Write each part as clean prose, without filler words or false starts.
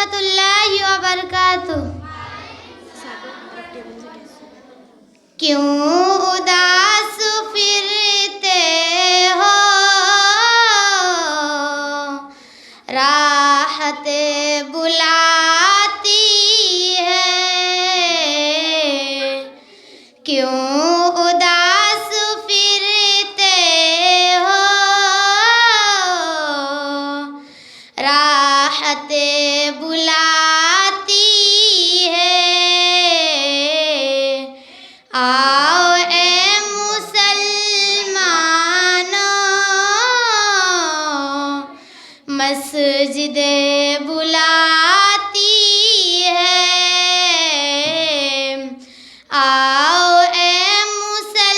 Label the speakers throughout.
Speaker 1: रहमतुल्लाहि व बरकातुहू। क्यों उदास फिरते हो, राहत बुलाती है। क्यों उदास फिरते हो, राहत बुलाती है। आओ ए मुसलमानों, मस्जिदे बुलाती है। आओ ए मुसलमानों,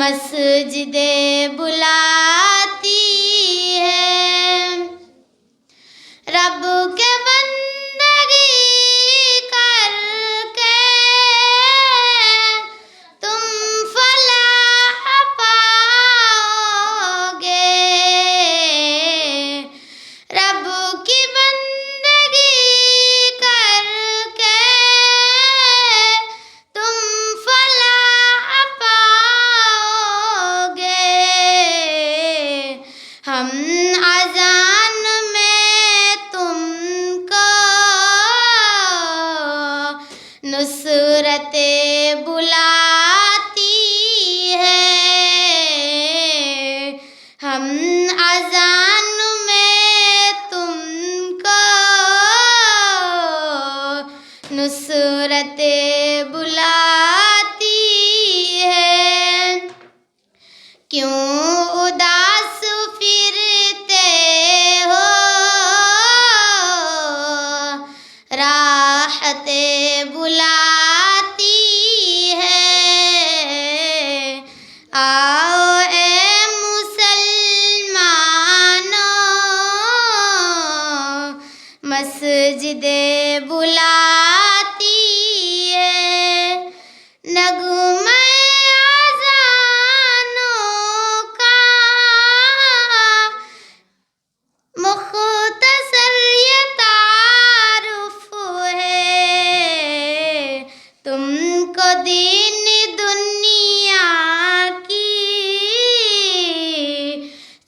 Speaker 1: मस्जिदे बुलाती है। रब के बंदगी करके तुम फलाह पाओगे। रब की बंदगी करके तुम फलाह पाओगे। हम अज़ान में तुमको नुसरते बुलाती है। हम अज़ान में तुमको नुसरते बुलाती है। क्यों उदास फिरते हो, राहत बुलाती है। आओ ए मुसलमानों, मस्जिदे बुलाती है। नगमे अज़ानों का मुख्तसर ये तारुफ है। तुमको दीन दुनिया की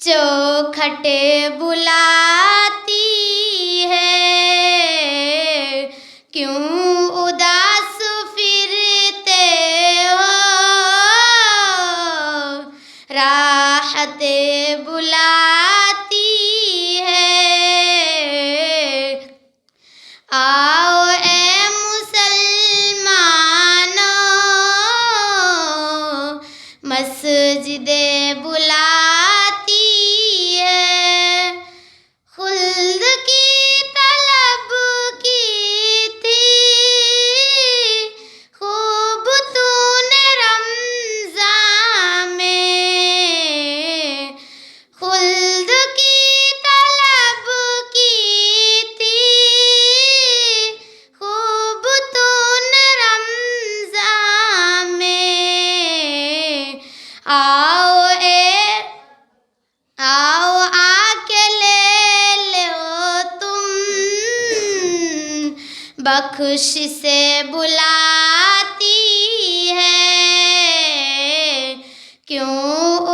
Speaker 1: चौखटे बुलाती है। क्यों उदास फिरते हो, राहत बुलाती है। आओ ए मुसलमानों, मस्जिदे बुलाती है। खुल्द की तलब की थी खूब तूने रमज़ान में। खुल्द की तलब की थी खूब तूने रमज़ान में। आओ आके ले लो तुम, बख्श से बुलाती है। क्यों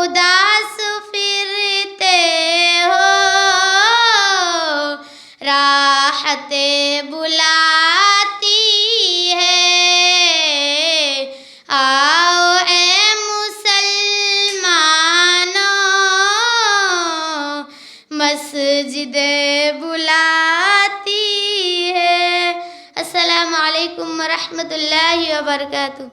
Speaker 1: उदास फिरते हो, राहत बुलाती है। आओ ए मुसलमानों, मस्जिदे बुलाती है। अस्सलामु अलैकुम व रहमतुल्लाहि व बरकातुहू।